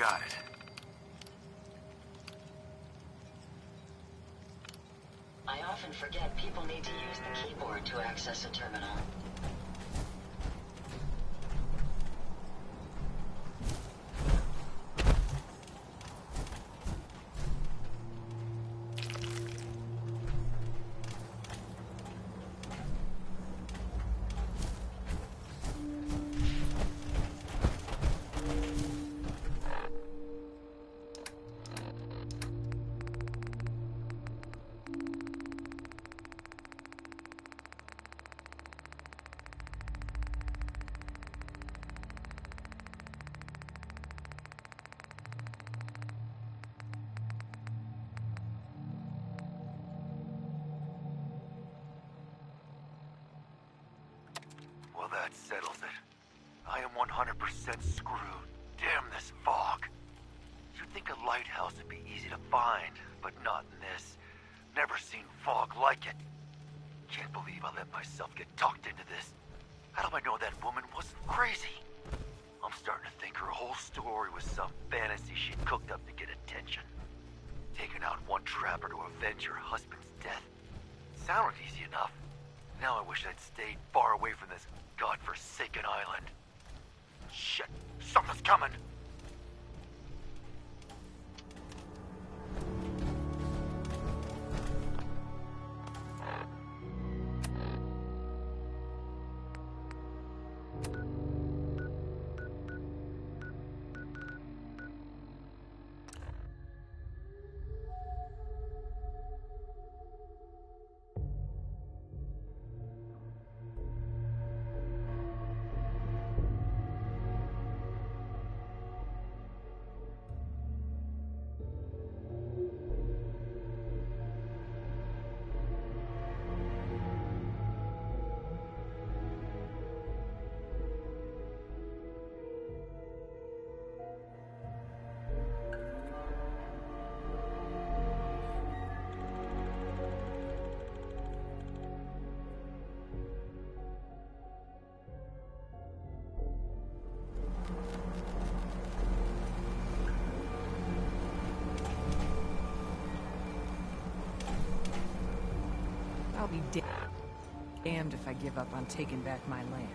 got it. I often forget people need to use the keyboard to access a terminal. Well, that settles it. I am 100% screwed. Damn this fog. You'd think a lighthouse would be easy to find, but not in this. Never seen fog like it. Can't believe I let myself get talked into this. How do I know that woman wasn't crazy? I'm starting to think her whole story was some fantasy she cooked up to get attention. Taking out one trapper to avenge her husband's death. Sounded easy enough. Now I wish I'd stayed far away from this godforsaken island. Shit, something's coming! I'll be damned if I give up on taking back my land.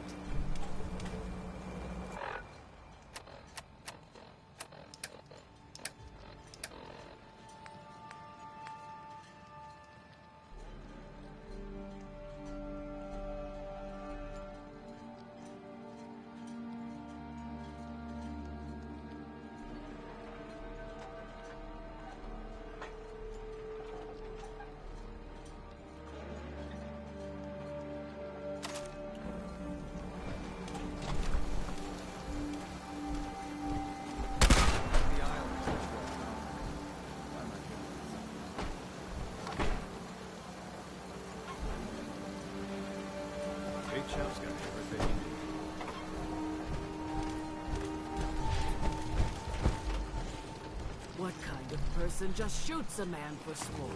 What kind of person just shoots a man for sport?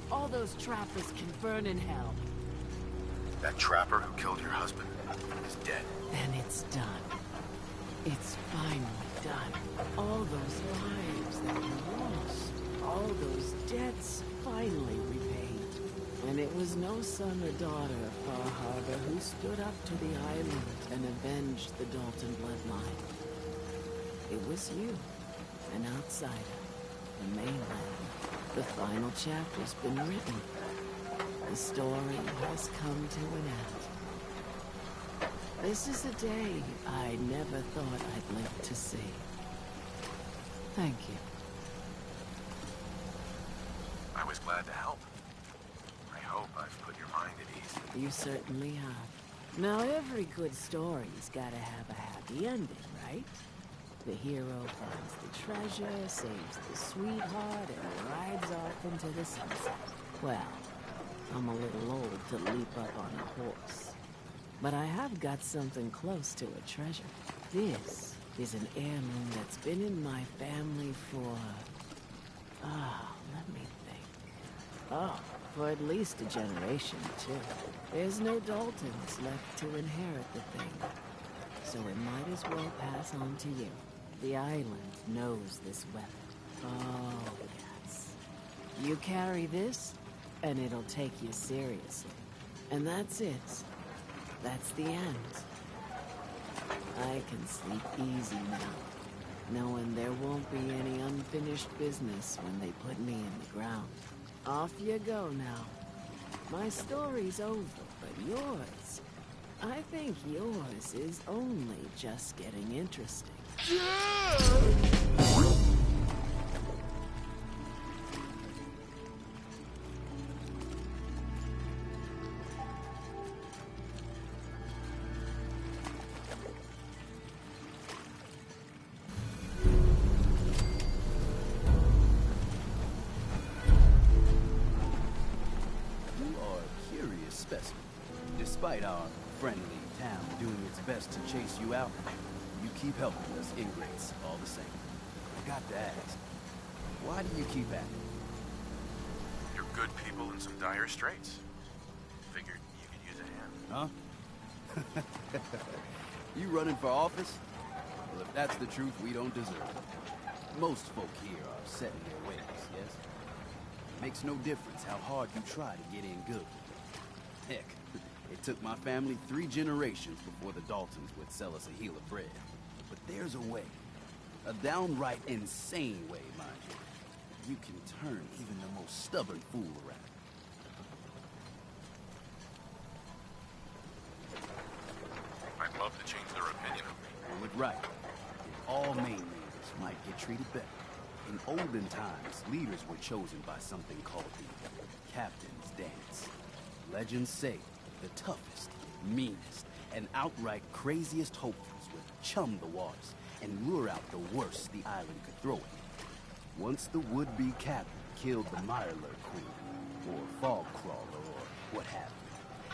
All those trappers can burn in hell. That trapper who killed your husband is dead. Then it's done. It's finally done. All those lives that were lost, all those debts finally repaid. And it was no son or daughter of Far Harbor who stood up to the island and avenged the Dalton bloodline. It was you, an outsider, the mainland. The final chapter's been written. The story has come to an end. This is a day I never thought I'd live to see. Thank you. I was glad to help. I hope I've put your mind at ease. You certainly have. Now, every good story's gotta have a happy ending, right? The hero finds the treasure, saves the sweetheart, and rides off into the sunset. Well, I'm a little old to leap up on a horse. But I have got something close to a treasure. This is an heirloom that's been in my family for... let me think. For at least a generation, too. There's no Daltons left to inherit the thing. So it might as well pass on to you. The island knows this weapon. Oh, yes. You carry this, and it'll take you seriously. And that's it. That's the end. I can sleep easy now, knowing there won't be any unfinished business when they put me in the ground. Off you go now. My story's over, but yours, I think yours is only just getting interesting. Despite our friendly town doing its best to chase you out, you keep helping us ingrates all the same. I got to ask, why do you keep at it? You're good people in some dire straits. Figured you could use a hand. Huh? You running for office? Well, if that's the truth, we don't deserve it. Most folk here are set in their ways, yes? It makes no difference how hard you try to get in good. Heck, it took my family 3 generations before the Daltons would sell us a heel of bread. But there's a way. A downright insane way, mind you. You can turn even the most stubborn fool around. I'd love to change their opinion of me. Pull it right. And all Maine leaders might get treated better. In olden times, leaders were chosen by something called the Captain's Dance. Legends say the toughest, meanest, and outright craziest hopefuls would chum the waters and lure out the worst the island could throw at them. Once the would-be captain killed the Mirelurk Queen, or Fog Crawler, or what have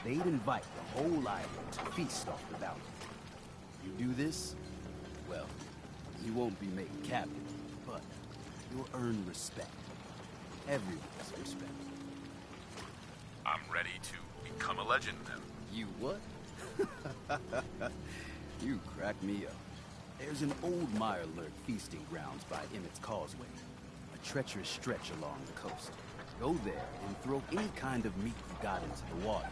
you, they'd invite the whole island to feast off the bounty. You do this, well, you won't be made captain, but you'll earn respect. Everyone's respect. I'm ready to become a legend then. You what? You crack me up. There's an old Mirelurk feasting grounds by Emmett's Causeway. A treacherous stretch along the coast. Go there and throw any kind of meat you got into the water.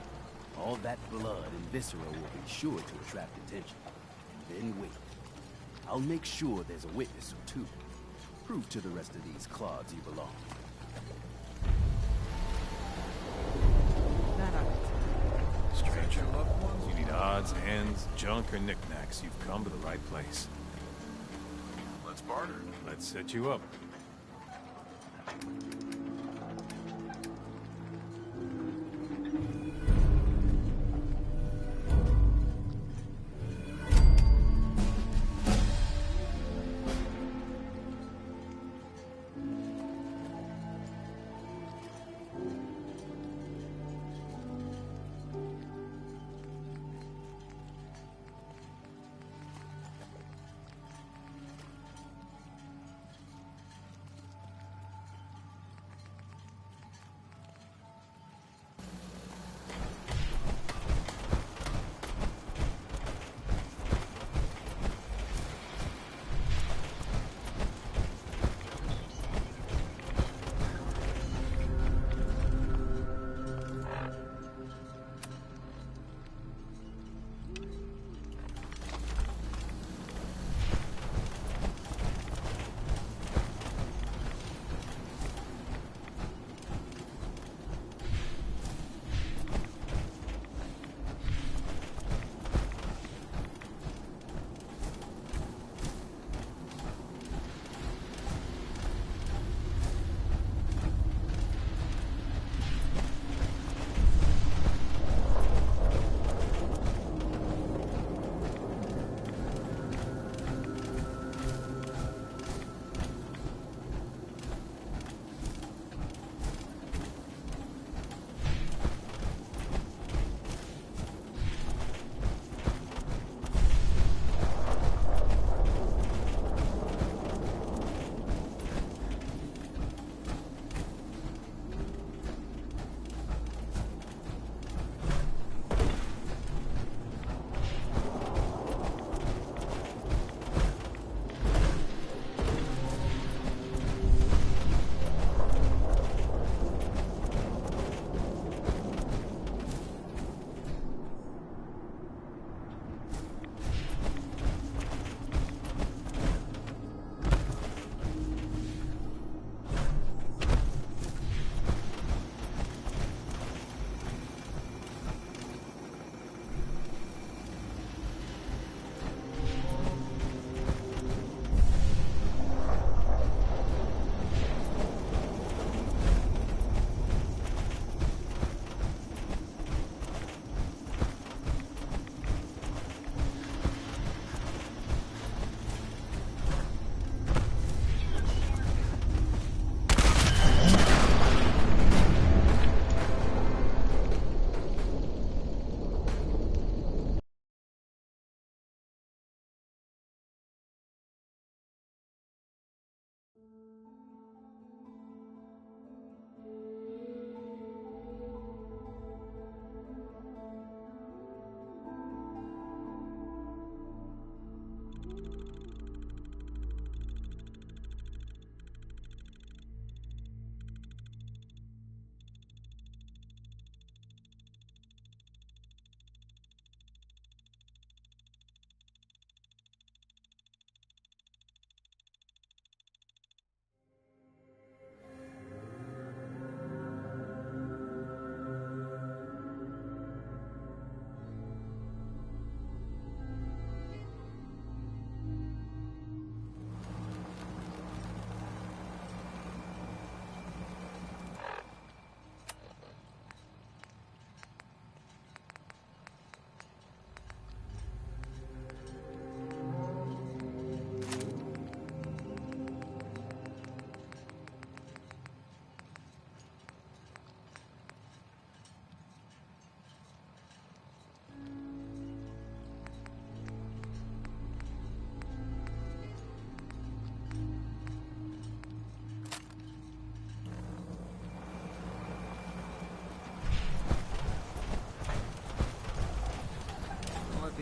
All that blood and viscera will be sure to attract attention. Then wait. I'll make sure there's a witness or two. Prove to the rest of these clods you belong. Stranger loved ones? You need odds, ends, junk, or knickknacks. You've come to the right place. Let's barter. Let's set you up.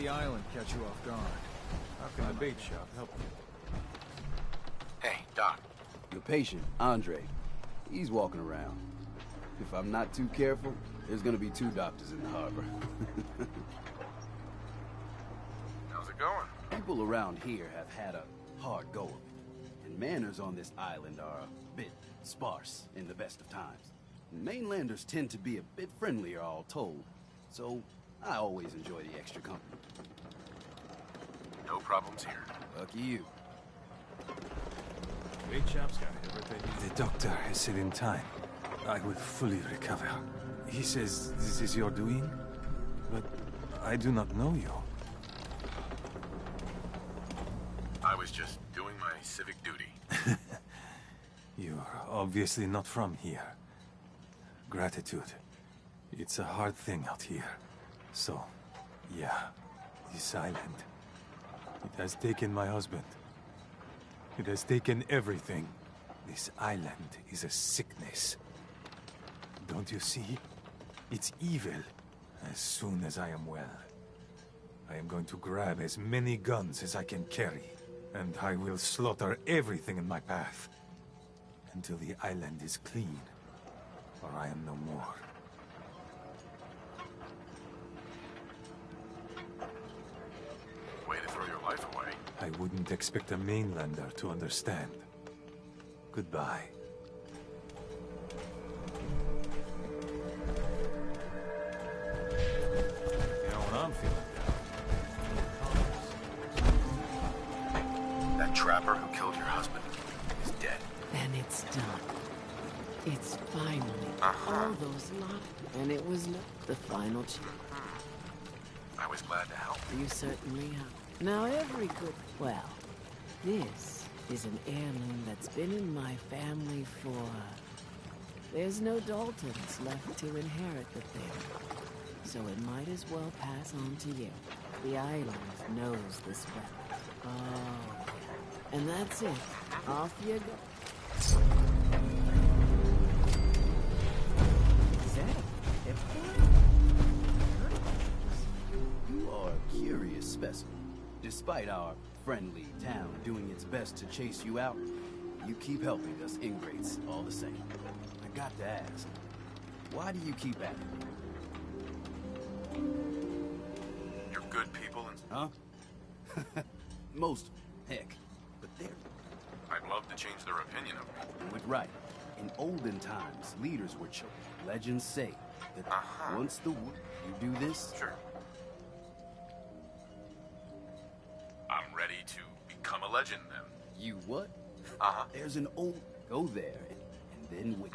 the island catch you off guard? How can the bait shop help you? Hey, Doc. Your patient, Andre, he's walking around. If I'm not too careful, there's gonna be 2 doctors in the harbor. How's it going? People around here have had a hard go of it, and manners on this island are a bit sparse in the best of times. Mainlanders tend to be a bit friendlier, all told, so I always enjoy the extra company. No problems here. Lucky you. Bait shop's got everything. The doctor has said in time, I will fully recover. He says this is your doing, but I do not know you. I was just doing my civic duty. You're obviously not from here. Gratitude. It's a hard thing out here. So, yeah, this island. It has taken my husband. It has taken everything. This island is a sickness. Don't you see? It's evil. As soon as I am well, I am going to grab as many guns as I can carry, and I will slaughter everything in my path until the island is clean, or I am no more. Way to throw your life away. I wouldn't expect a mainlander to understand. Goodbye. You know, when I'm feeling down, That trapper who killed your husband is dead. And it's done. It's finally all those lives. And it was the final chance. I was glad to help. You certainly have. Now every good... Well, this is an heirloom that's been in my family for... There's no Daltons left to inherit the thing. So it might as well pass on to you. The island knows this weapon. Oh, yeah. And that's it. Off you go. Is that a hip You are a curious specimen. Despite our friendly town doing its best to chase you out, you keep helping us ingrates all the same. I got to ask, why do you keep at it? You're good people and... Huh? Most, heck. But they're... I'd love to change their opinion of me. Do it right. In olden times, leaders were chosen. Legends say that once the... You do this? Sure. I'm ready to become a legend, then. You what? Uh-huh. There's an old... Go there, and then wait.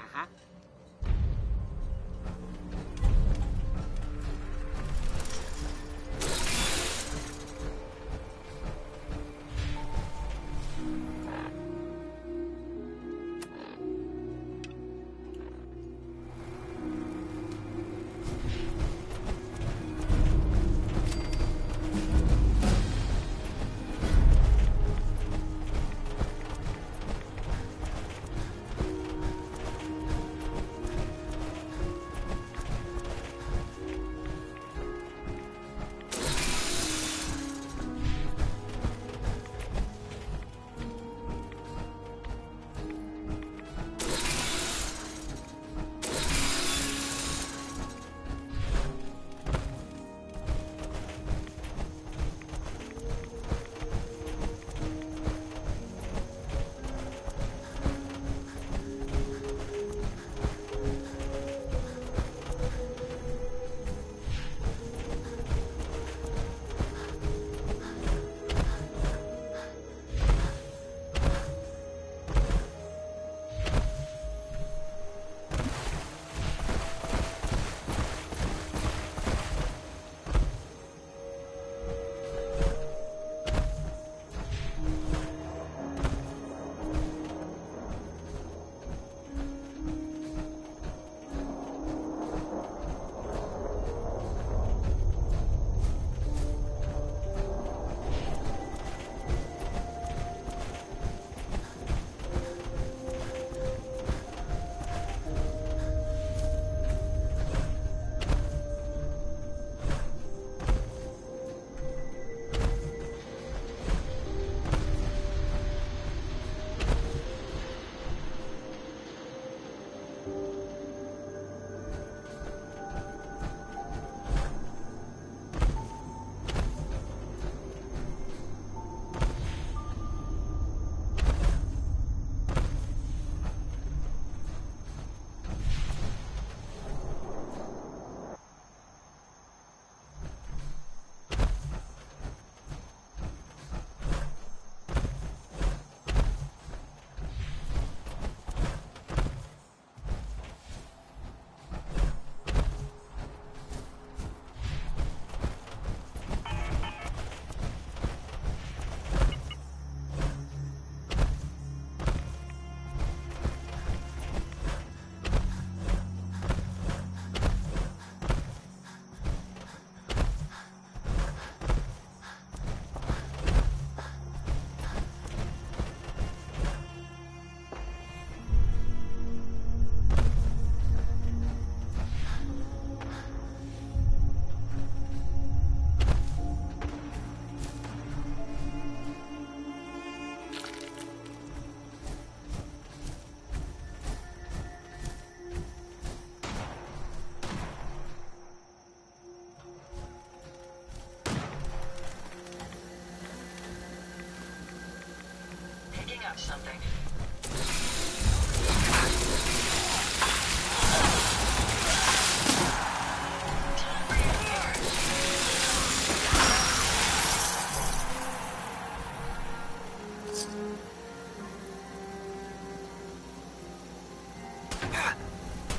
something.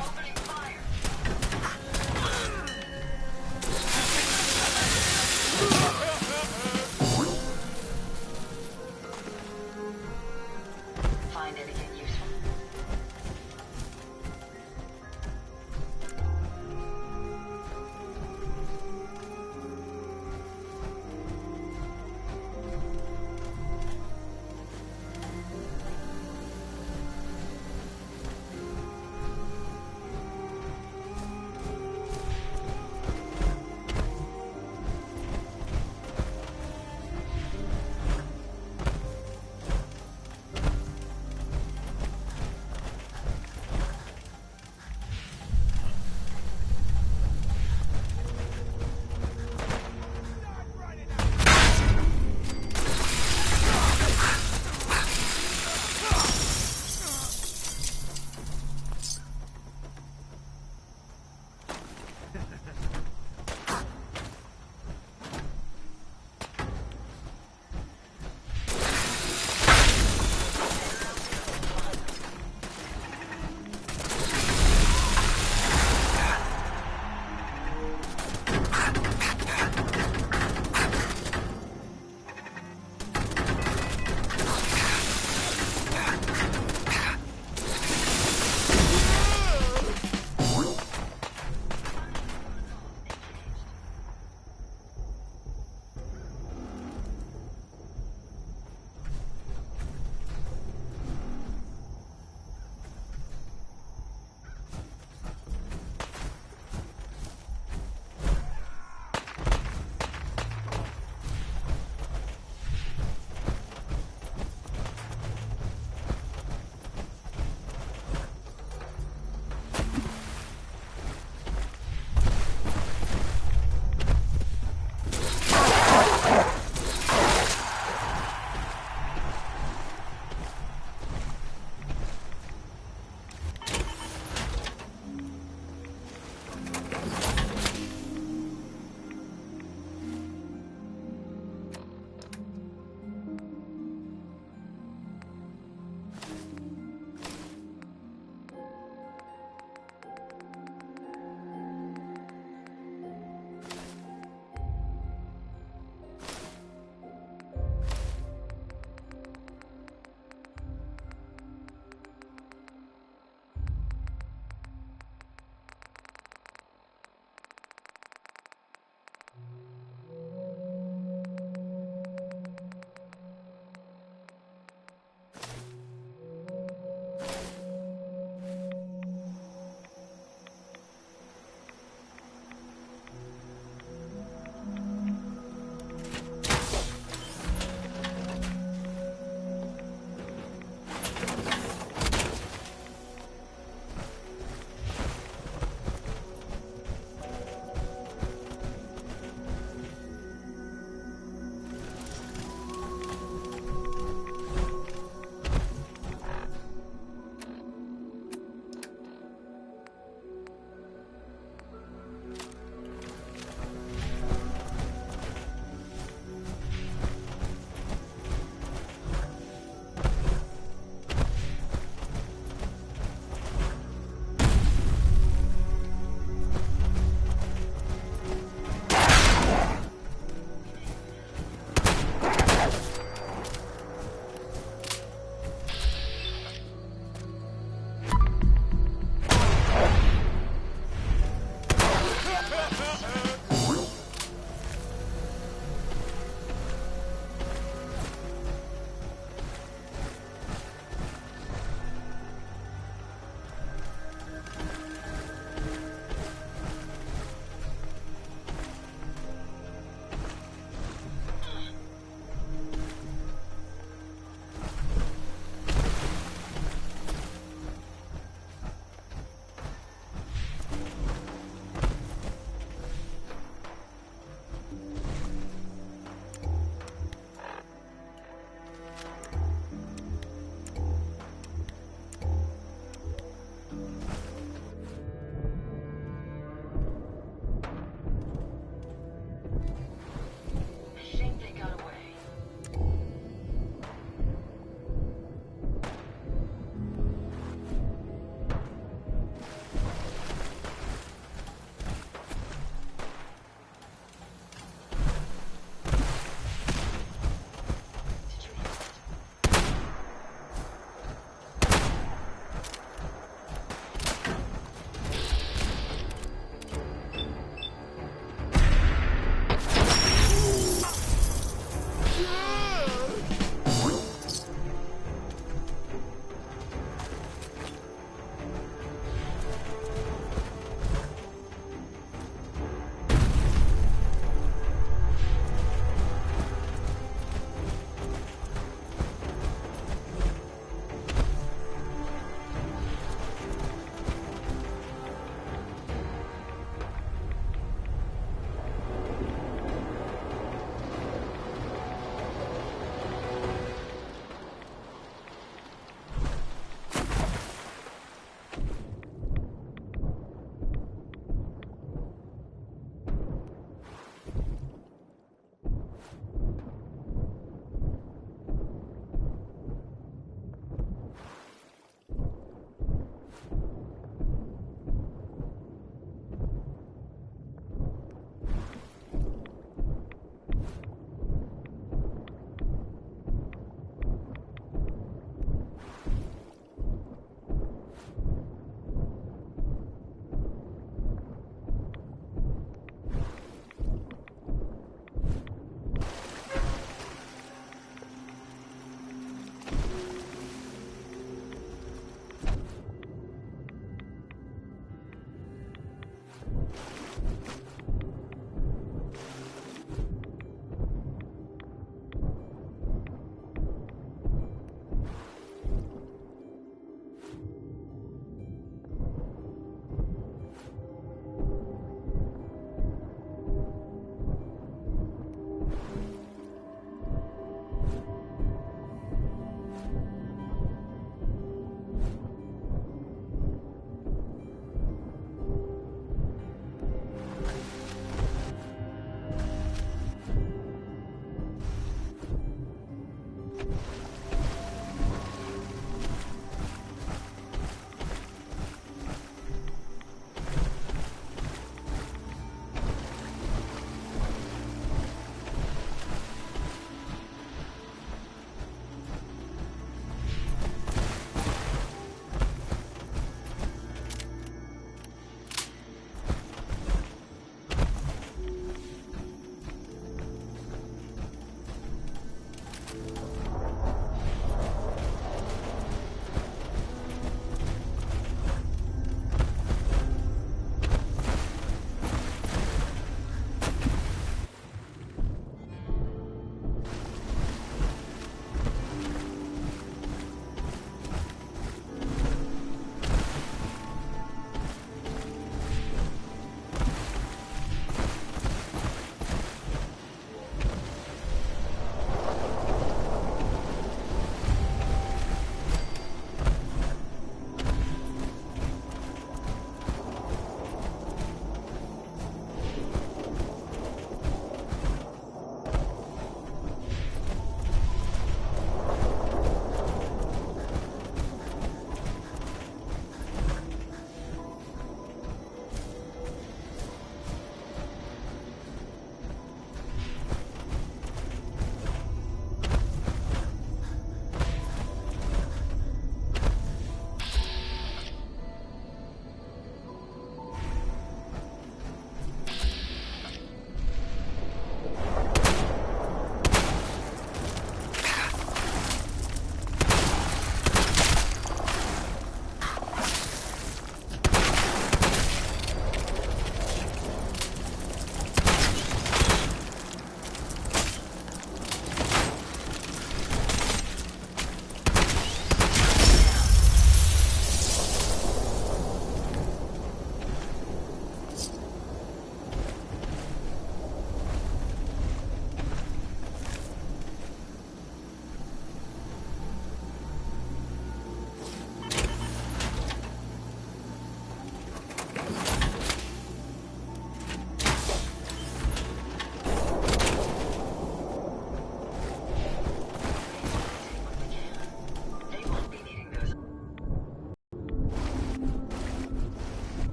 Opening fire.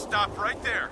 Stop right there.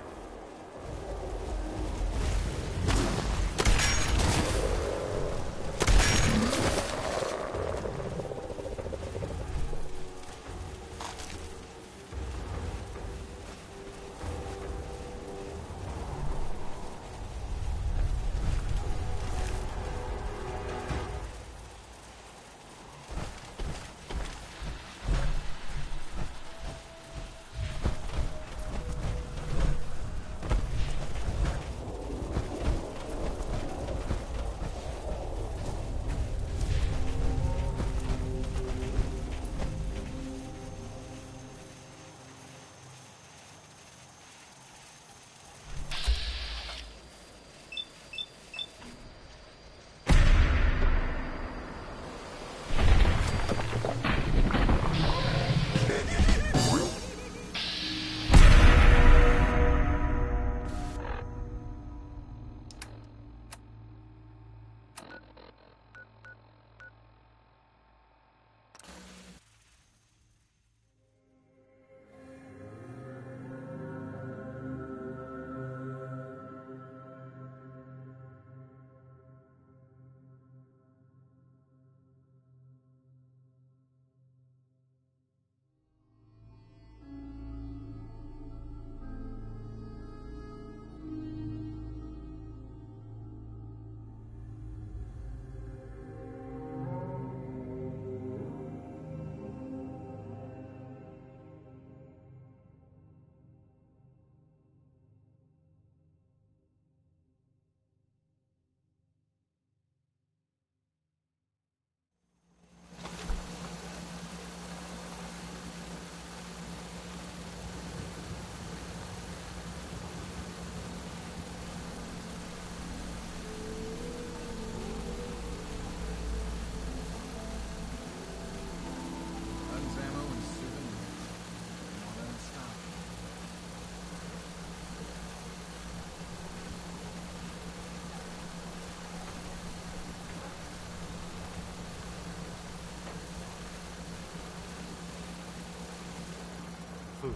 Food,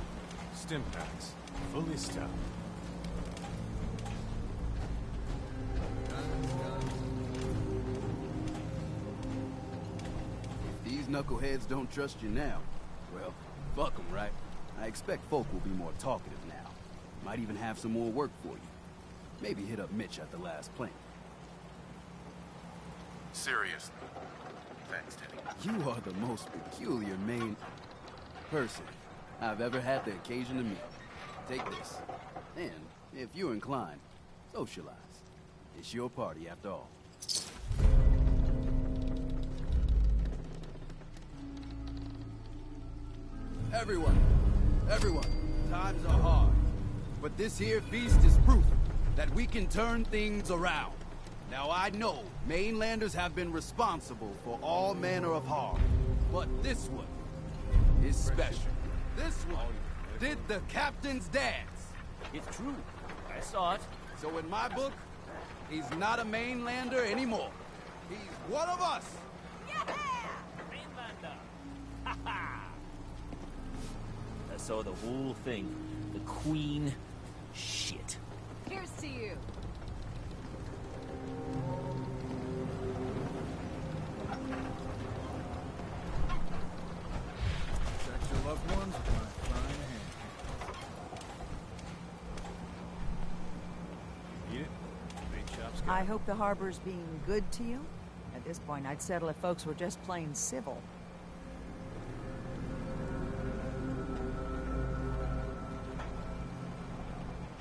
stim packs, fully stocked. If these knuckleheads don't trust you now, well, fuck them, right? I expect folk will be more talkative now. Might even have some more work for you. Maybe hit up Mitch at the last plant. Seriously. Thanks, Teddy. You are the most peculiar main person I've ever had the occasion to meet. Take this. And, if you're inclined, socialize. It's your party after all. Everyone, times are hard. But this here feast is proof that we can turn things around. Now I know mainlanders have been responsible for all manner of harm, but this one is special. This one did the captain's dance. It's true. I saw it. So in my book, he's not a mainlander anymore. He's one of us. Mainlander. Ha ha. I saw the whole thing. The Queen. Shit. Here's to you. Protect your loved ones with my fine hand. Eat it? Bait shop's I hope the harbor's being good to you. At this point, I'd settle if folks were just plain civil.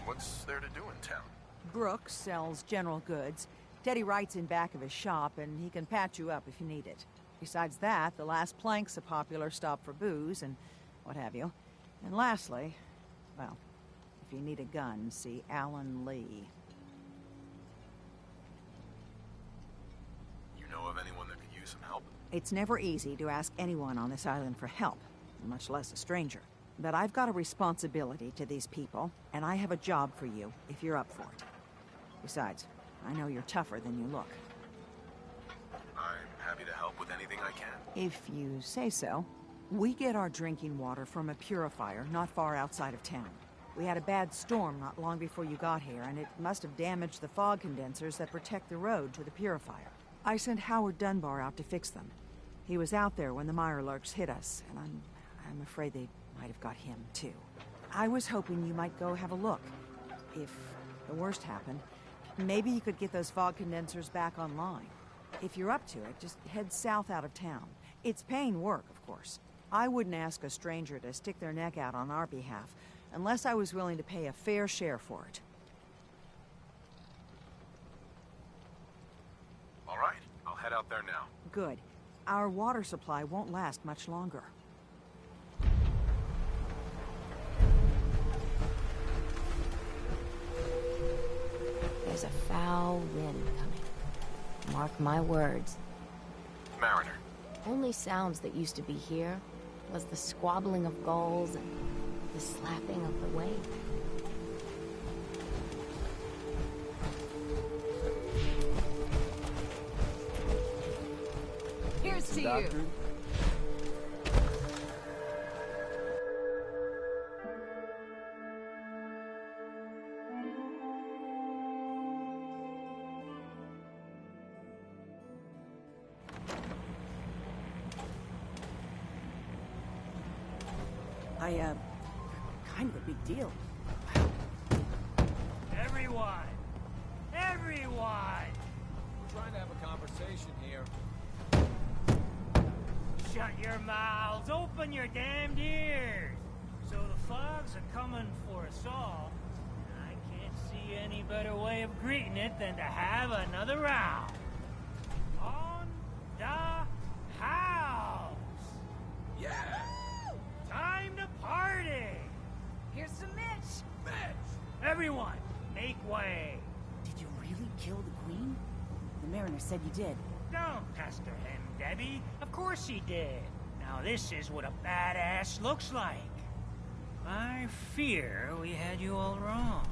What's there to do in town? Brooks sells general goods. Teddy writes in back of his shop, and he can patch you up if you need it. Besides that, the last plank's a popular stop for booze and what have you. And lastly, well, if you need a gun, see Alan Lee. You know of anyone that could use some help? It's never easy to ask anyone on this island for help, much less a stranger. But I've got a responsibility to these people, and I have a job for you if you're up for it. Besides, I know you're tougher than you look. I'm happy to help with anything I can. If you say so. We get our drinking water from a purifier not far outside of town. We had a bad storm not long before you got here, and it must have damaged the fog condensers that protect the road to the purifier. I sent Howard Dunbar out to fix them. He was out there when the Mirelurks hit us, and I'm afraid they might have got him, too. I was hoping you might go have a look. If the worst happened, maybe you could get those fog condensers back online. If you're up to it, just head south out of town. It's paying work, of course. I wouldn't ask a stranger to stick their neck out on our behalf, unless I was willing to pay a fair share for it. All right, I'll head out there now. Good. Our water supply won't last much longer. There's a foul wind coming. Mark my words. Mariner. Only sounds that used to be here was the squabbling of gulls and the slapping of the wave. Here's to you. Kind of a big deal. Everyone! Everyone! We're trying to have a conversation here. Shut your mouths! Open your damned ears! So the fogs are coming for us all. I can't see any better way of greeting it than to have another round. On the house! Yeah! Time to party! Here's some Mitch. Everyone, make way! Did you really kill the Queen? The Mariner said you did. Don't pester him, Debbie. Of course he did. Now this is what a badass looks like. I fear we had you all wrong.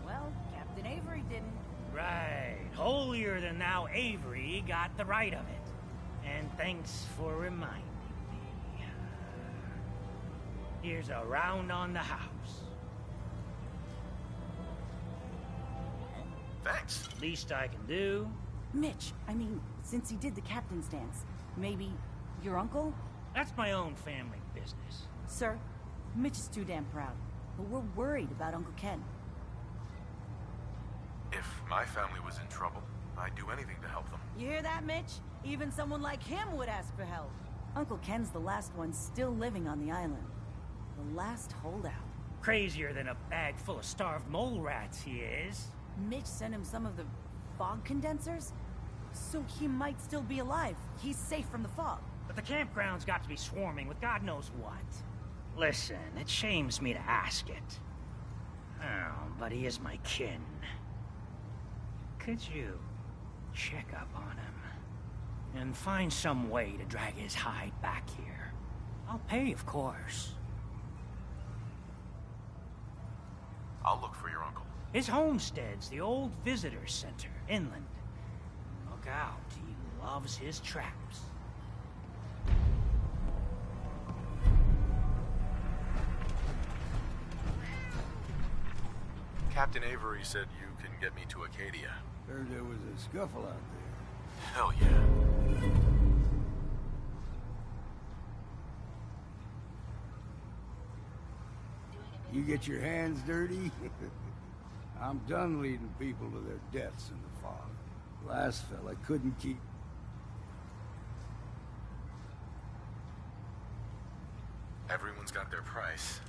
Well, Captain Avery didn't. Right. Holier than thou Avery got the right of it. And thanks for reminding me. Here's a round on the house. Thanks. Least I can do. Mitch, I mean, since he did the captain's dance, maybe your uncle? That's my own family business. Sir, Mitch is too damn proud, but we're worried about Uncle Ken. If my family was in trouble, I'd do anything to help them. You hear that, Mitch? Even someone like him would ask for help. Uncle Ken's the last one still living on the island. The last holdout. Crazier than a bag full of starved mole rats, he is. Mitch sent him some of the fog condensers? So he might still be alive. He's safe from the fog. But the campground's got to be swarming with God knows what. Listen, it shames me to ask it. Oh, but he is my kin. Could you check up on him? And find some way to drag his hide back here? I'll pay, of course. I'll look for your uncle. His homestead's the old visitor center, inland. Look out, he loves his traps. Captain Avery said you can get me to Acadia. Heard there was a scuffle out there. Hell yeah. You get your hands dirty? I'm done leading people to their deaths in the fog. Last fella couldn't keep... Everyone's got their price.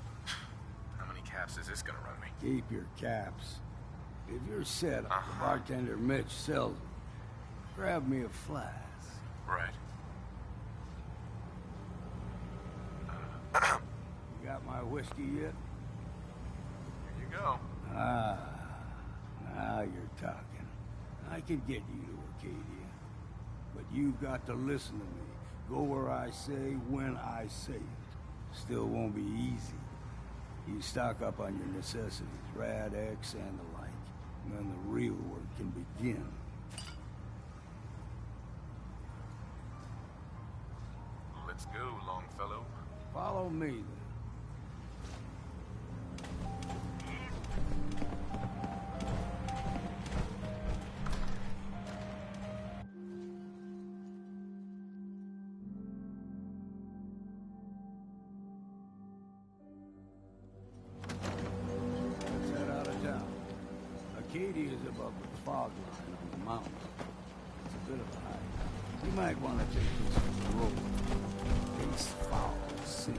How many caps is this gonna run me? Keep your caps. If you're set, the bartender Mitch sells them. Grab me a flask. Right. You got my whiskey yet? Here you go. Ah, now you're talking. I can get you to Acadia. But you've got to listen to me. Go where I say, when I say it. Still won't be easy. You stock up on your necessities, Rad-X and the like. And then the real work can begin. Let's go, Longfellow. Follow me, then. Arcadia is above the fog line on the mountain. It's a bit of a hike. You might want to take this road. It's foul scene.